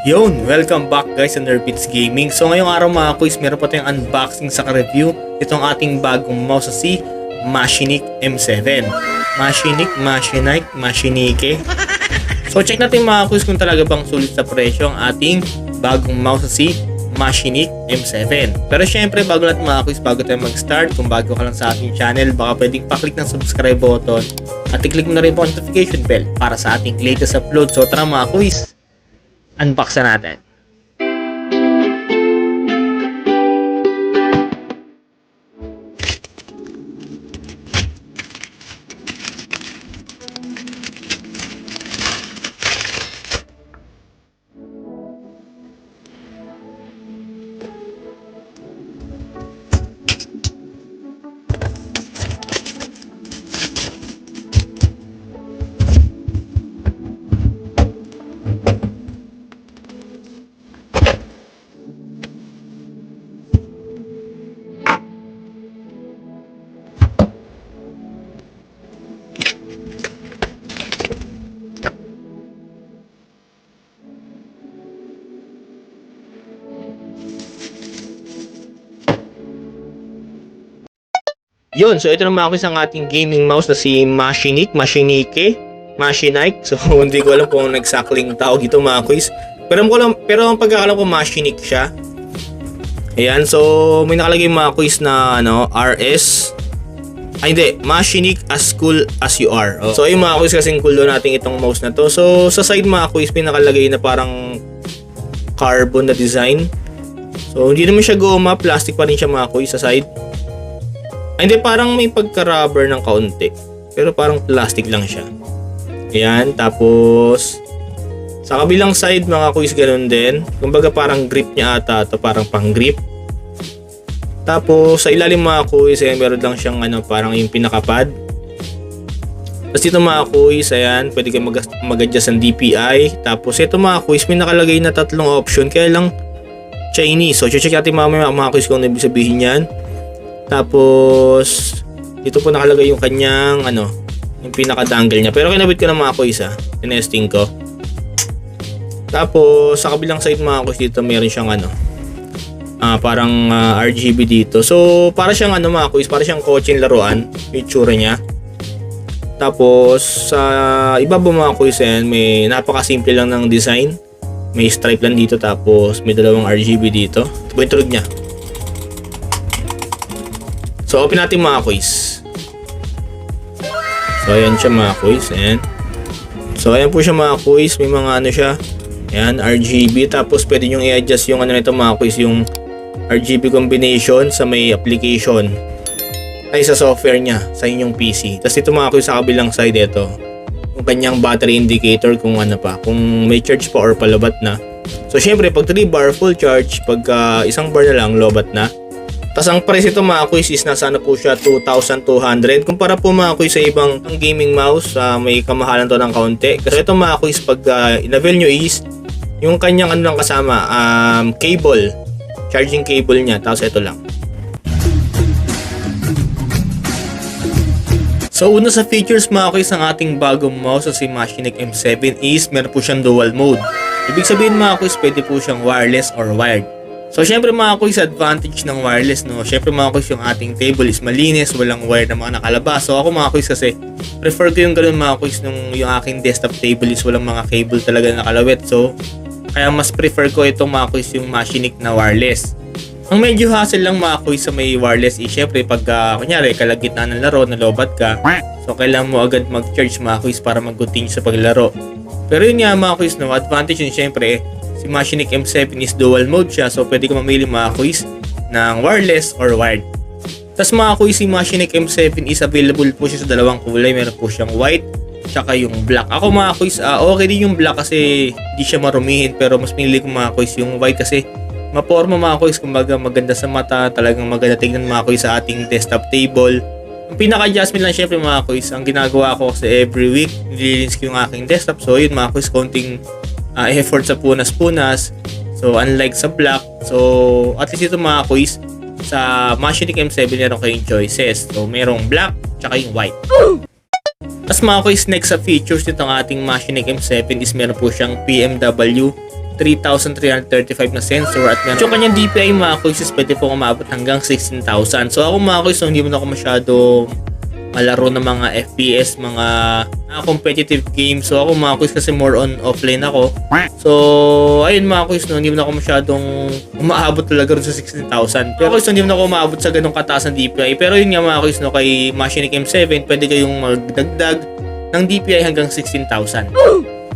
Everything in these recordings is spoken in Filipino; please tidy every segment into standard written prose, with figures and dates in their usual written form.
Yun! Welcome back guys sa Nerfits Gaming. So ngayong araw mga quiz, meron pa tayong unboxing sa review. Itong ating bagong mouse sa si Machinike M7. Machinike. So check natin mga quiz kung talaga bang sulit sa presyo ang ating bagong mouse sa si Machinike M7. Pero syempre bago natin mga quiz, bago tayo mag-start, kung bago ka lang sa ating channel, baka pwedeng pa-click ng subscribe button at i-click mo na rin po ang notification bell para sa ating latest upload. So tara mga quiz, unbox na natin. Yun, so ito naman ako isang ating gaming mouse na si Machinike. So hindi ko alam kung nagsakling tawag ito mga quiz. Pero ang pagkakalam ko Machinike siya. Ayan, so may nakalagay mga quiz na RS. Ay hindi, Machinike as cool as you are. So yung mga quiz kasing cool doon natin itong mouse na to. So sa side mga quiz may nakalagay na parang carbon na design. So hindi naman siya goma, plastic pa rin siya mga quiz sa side. Ay, hindi, parang may pagka-rubber ng kaunti. Pero parang plastic lang siya. Ayan, tapos sa kabilang side mga quiz ganun din. Kumbaga parang grip niya ata ito, parang pang grip. Tapos sa ilalim mga quiz, ayan, meron lang siyang parang yung pinakapad. Tapos dito mga quiz, ayan, pwede kayo mag-adjust ng DPI. Tapos ito mga quiz, may nakalagay na tatlong option, kaya lang Chinese. So check natin mamaya mga quiz kung ano ibig sabihin yan. Tapos dito po nakalagay yung kanyang yung pinaka-dangle niya. Pero kinabit ko na mga quiz tinesting ko. Tapos sa kabilang side mga quiz dito meron siyang parang RGB dito. So para siyang mga quiz, para siyang kotseng laruan yung itsura niya. Tapos sa ibaba mga quiz may napakasimple lang ng design. May stripe lang dito, tapos may dalawang RGB dito. Ito po yung tunog niya. So open natin mga quiz. So ayan siya mga quiz. Ayan. So ayan po siya mga quiz. May mga siya. Ayan, RGB. Tapos pwede nyo i-adjust yung nito mga quiz, yung RGB combination sa may application. Ay sa software niya sa inyong PC. Tapos ito mga quiz sa kabilang side ito, yung kanyang battery indicator kung kung may charge pa or palabat na. So syempre pag 3 bar full charge, pag isang bar na lang lobat na. Tapos ang price ito mga quiz is nasa po siya 2,200. Kumpara po mga quiz sa ibang gaming mouse, may kamahalan to ng kaunti. Kasi ito mga quiz pag in-avail nyo is yung kanyang lang kasama, cable, charging cable niya. Tapos ito lang. So una sa features mga quiz ng ating bagong mouse sa si Machinike M7 is meron po siyang dual mode. Ibig sabihin mga quiz, pwede po siyang wireless or wired. So syempre mga quiz, advantage ng wireless syempre mga quiz, yung ating table is malinis, walang wire na mga nakalabas. So ako mga quiz kasi prefer ko yung ganun mga quiz, yung aking desktop table is walang mga cable talaga na nakalawit. So kaya mas prefer ko itong mga quiz yung Machinike na wireless. Ang medyo hassle lang mga quiz sa may wireless is syempre pag kunyari kalagitnaan ng laro, nalobat ka, so kailangan mo agad mag-charge mga quiz para mag-continue sa paglaro. Pero yun nga mga quiz, advantage yun syempre si Machinike M7 is dual mode siya, so pwede ka mamili mga quiz ng wireless or wired. Tapos mga quiz, si Machinike M7 is available po siya sa dalawang kulay. Meron po siyang white tsaka yung black. Ako mga quiz, okay din yung black kasi di siya marumihin, pero mas pinili ko mga quiz yung white kasi maporma mga quiz, kumbaga maganda sa mata, talagang maganda tingnan mga quiz sa ating desktop table. Ang pinaka-adjustment lang syempre mga quiz, ang ginagawa ko kasi every week nililinis ko yung aking desktop. So yun mga quiz, konting effort sa punas-punas. So unlike sa black, so at least ito mga quiz, sa Machinike M7 meron kayong choices. So merong black tsaka yung white. Tapos mga quiz, next sa features nitong ating Machinike M7 is meron po siyang PMW 3,335 na sensor at meron yung kanyang DPI mga kuys is pwede po umabot hanggang 16,000. So ako mga kuys, no, hindi mo na ako masyado malaro ng mga FPS, mga competitive games. So ako mga kuys kasi more on offline ako. So ayun mga kuys, no, hindi mo na ako masyadong umaabot talaga rin sa 16,000. Pero kuys, hindi mo na ako umaabot sa ganong kataas ng DPI. Pero yun nga mga kuys, no, kay Machinic M7 pwede kayong magdagdag ng DPI hanggang 16,000.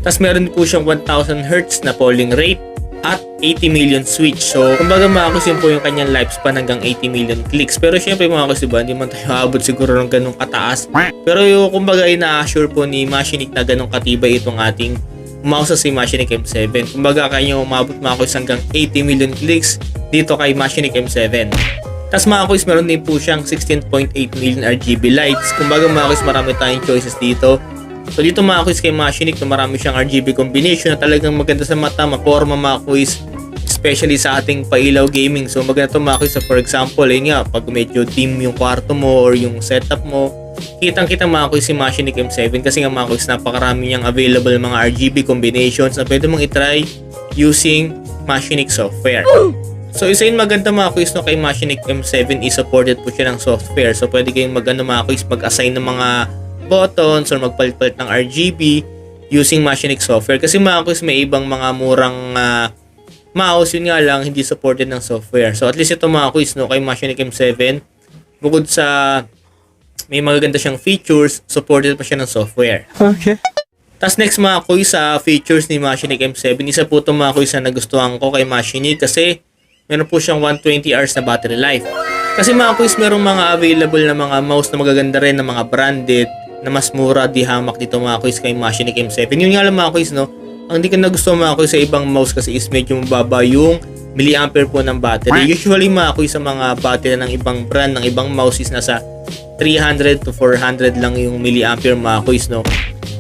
Tapos meron po siyang 1,000 Hz na polling rate at 80 million switch. So, kumbaga mga kuys, yun po yung kanyang lifespan hanggang 80 million clicks. Pero syempre mga kuys, diba, hindi man tayo aabot siguro ng ganong kataas. Pero yung kumbaga ina-assure po ni Machinic na ganong katibay itong ating mouse sa si Machinic M7. Kumbaga kanya umabot mga kuys hanggang 80 million clicks dito kay Machinic M7. Tapos mga kuys, meron din po siyang 16.8 million RGB lights. Kumbaga mga kuys, marami tayong choices dito. So dito mga kuys kay Machinic, marami siyang RGB combination na talagang maganda sa mata, maporma mga kuys, especially sa ating pailaw gaming. So maganda ito mga kuys, so for example, yun nga, pag medyo dim yung kwarto mo or yung setup mo, kitang-kita mga kuys si Machinic M7 kasi nga mga kuys, napakarami niyang available mga RGB combinations na pwede mong itry using Machinic software. So isa yun maganda mga kuys, no, kay Machinic M7 is supported po siya ng software. So pwede kayong mga kuys, mag-assign ng mga buttons or magpalit-palit ng RGB using Machinic software. Kasi mga kuys, may ibang mga murang mouse, yun nga lang, hindi supported ng software. So at least ito mga kuys, no, kay Machinic M7, bukod sa may magaganda siyang features, supported pa siya ng software. Okay. Tapos next mga kuys, sa features ni Machinic M7, isa po ito mga kuys na nagustuhan ko kay Machinic kasi meron po siyang 120 hours na battery life. Kasi mga kuys, merong mga available na mga mouse na magaganda rin, na mga branded, na mas mura, di hamak dito mga kuys kay Machinic M7. Yun nga lang mga kuys, no, ang di ko nagustuhan mga kuys sa ibang mouse kasi is medyo mababa yung milliampere po ng battery. Usually mga kuys, sa mga battery ng ibang brand, ng ibang mouse is nasa 300 to 400 lang yung milliampere mga kuys, no.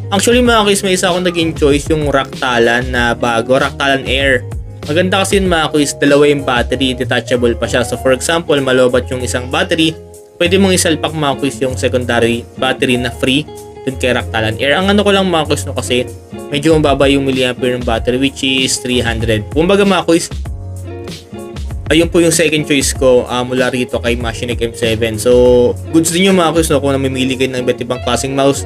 Actually mga kuys, may isa akong naging choice, yung Raktalan na bago, Raktalan Air. Maganda kasi yun mga kuys, dalawa yung battery, detachable pa siya. So for example, malobat yung isang battery, pwede mong isalpak mga kuys yung secondary battery na free dun kay Raktalan Air. Ang ano ko lang mga kuys, no, kasi medyo mababa yung milliampere ng battery, which is 300. Kumbaga mga kuys, ayun po yung second choice ko mula rito kay Machinic M7. So goods din yung mga kuys, no, kung namimili kayo ng iba't ibang klaseng mouse.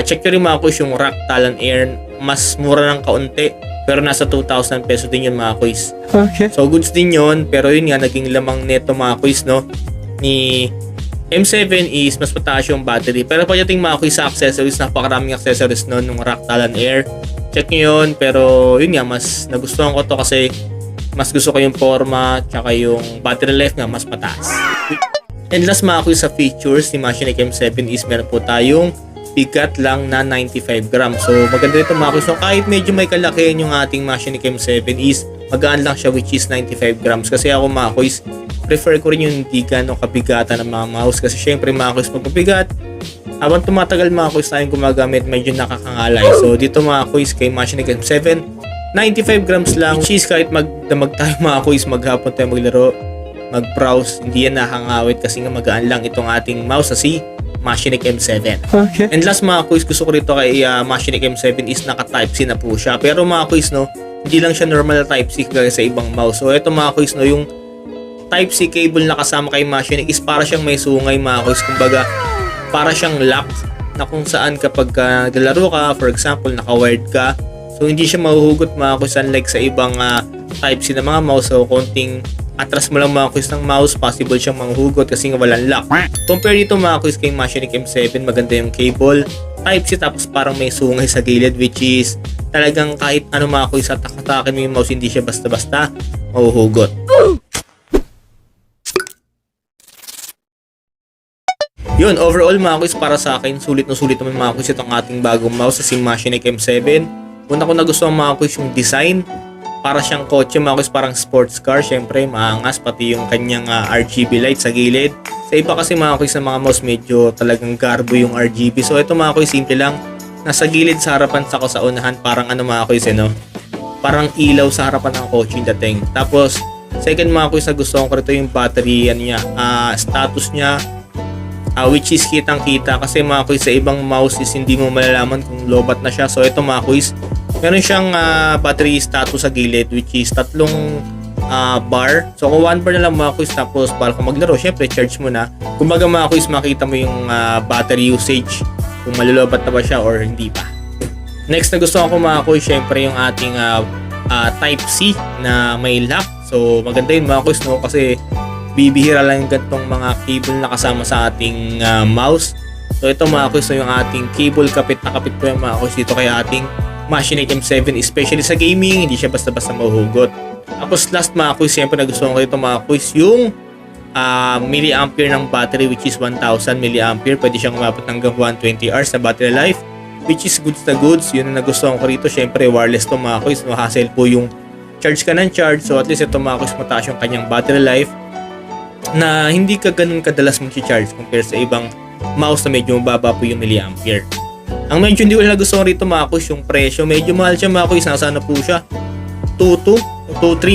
Check nyo rin mga kuys yung Raktalan Air, mas mura ng kaunti, pero nasa 2,000 peso din yun mga kuys. Okay. So goods din yun, pero yun nga, naging lamang neto mga kuys, no, ni M7 is mas mataas yung battery. Pero pagdating mga kuys sa accessories, napakaraming accessories nun ng Raktalan Air. Check nyo yun, pero yun nga, mas nagustuhan ko to kasi mas gusto ko yung forma, tsaka yung battery life nga mas mataas. And last mga kuys, sa features ni Machinic M7 is meron po tayong bigat lang na 95 grams. So maganda ito mga kuys. So kahit medyo may kalakihan yung ating Machinic M7 is magaan lang siya, which is 95 grams. Kasi ako mga kuys, prefer ko rin yung hindi gano'ng kabigatan ng mga mouse. Kasi syempre mga kuys, pag mabigat, habang tumatagal mga kuys tayong gumagamit, medyo nakakangalay. So dito mga kuys, kay Machinic M7, 95 grams lang, which is kahit magdamag tayo mga kuys, maghapon tayo maglaro, mag-browse, hindi yan nakangawit kasi nga magaan lang itong ating mouse na si Machinic M7. Okay. And last mga kuys, gusto ko rito kay Machinic M7 is naka Type-C na po siya. Pero mga kuys, no, hindi lang siya normal na Type-C kaya sa ibang mouse. So ito mga kuys, no, yung Type-C cable na kasama kay Machinic is para siyang may sungay mga kuys. Kumbaga, para siyang lock na kung saan kapag naglalaro ka, for example, naka-wired ka, so hindi siya mahuhugot mga kuys, unlike sa ibang Type-C na mga mouse. So konting atras mo lang mga kuys ng mouse, possible siyang manghugot kasi nga walang lock. Compare dito mga kuys kay Machinic M7, maganda yung cable, Type-C, tapos parang may sungay sa gilid, which is talagang kahit ano mga kuys, atak-atakin mo yung mouse, hindi siya basta-basta mahuhugot. Yun, overall mga kuys, para sa akin, sulit na sulit naman mga kuys itong ating bagong mouse sa si Machinic M7. Una ko nagustuhan mga kuys yung design. Para siyang kotse mga kuys, parang sports car. Syempre, maangas, pati yung kanyang RGB light sa gilid. Sa iba kasi mga kuys na mga mouse, medyo talagang garbo yung RGB. So ito mga kuys, simple lang. Nasa gilid sa harapan sa ko sa unahan, parang ano mga kuys, no? Parang ilaw sa harapan ng kotse yung dating. Tapos, second mga kuys, nagustuhan ko rito yung battery, ano niya, status niya. Which is kitang kita kasi mga kuys, sa ibang mouse is hindi mo malalaman kung lobat na siya. So ito mga kuys, Meron siyang battery status sa gilid, which is tatlong bar. So kung 1 bar na lang mga quiz, tapos para kung maglaro, syempre charge mo na. Kumbaga mga quiz, makita mo yung battery usage, kung malulubat na ba siya or hindi pa. Next na gusto ko mga quiz, syempre yung ating type C na may lock. So maganda yun mga quiz, no? Kasi bibihira lang yung gantong mga cable na kasama sa ating mouse. So ito mga quiz, so yung ating cable, kapit na kapit po yung mga quiz dito kay ating Machinex M7, especially sa gaming, hindi siya basta-basta mahuhugot. Tapos last mga quiz, siyempre nagustuhan ko ito mga quiz, yung milliampere ng battery, which is 1000 milliampere. Pwede siyang umabot hanggang 120 hours na battery life, which is goods na goods. Yun ang nagustuhan ko rito. Siyempre wireless to mga quiz, no? Hassle po yung charge ka ng charge. So at least ito mga quiz, mataas yung kanyang battery life na hindi ka ganun kadalas mag-charge compare sa ibang mouse na medyo mababa po yung milliampere. Ang medyo hindi ko na gusto rito mga quiz, yung presyo. Medyo mahal siya mga quiz. Nasa ano po siya? 2.3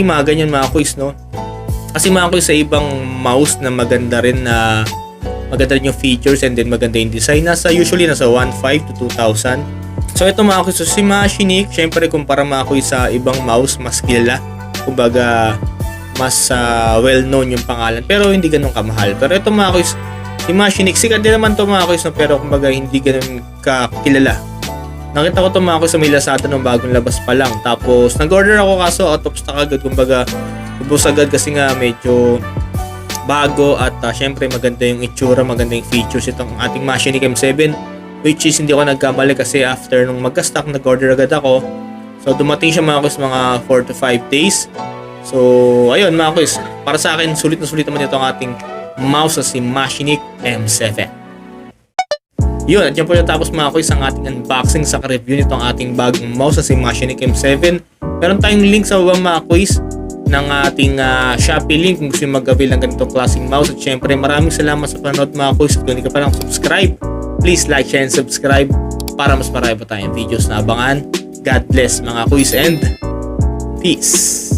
mga ganyan mga quiz, no? Kasi mga quiz, sa ibang mouse na maganda rin yung features and then maganda yung design, usually nasa 1.5 to 2,000. So ito mga quiz, so si Machinex, syempre kumpara mga quiz sa ibang mouse, mas kilala. Kumbaga, mas well known yung pangalan. Pero hindi ganun kamahal. Pero ito mga quiz, si Machinex, sikat din naman to mga quiz, no? Pero kumbaga hindi ganun kakilala. Nakita ko to mga quiz sa may Lazada nung bagong labas pa lang. Tapos nag-order ako kaso out of stock agad. Kumbaga ubos agad kasi nga medyo bago at syempre maganda yung itsura, maganda yung features itong ating Machinex M7, which is hindi ako nagkamali kasi after nung magka-stock nag-order agad ako. So dumating siya mga quiz mga 4 to 5 days. So ayun mga quiz, para sa akin sulit na sulit naman ito ang ating mouse sa si Machinex M7. Yun, at yan po natapos mga quiz ang ating unboxing sa review nitong ating bagong mouse sa si Machinex M7. Meron tayong link sa baba mga quiz ng ating Shopee link kung gusto nyo mag-avail ng ganitong klaseng mouse. At syempre maraming salamat sa panonood mga quiz. Kung hindi ka pa lang subscribe, please like, share, and subscribe para mas marami pa tayong videos na abangan. God bless mga quiz and peace!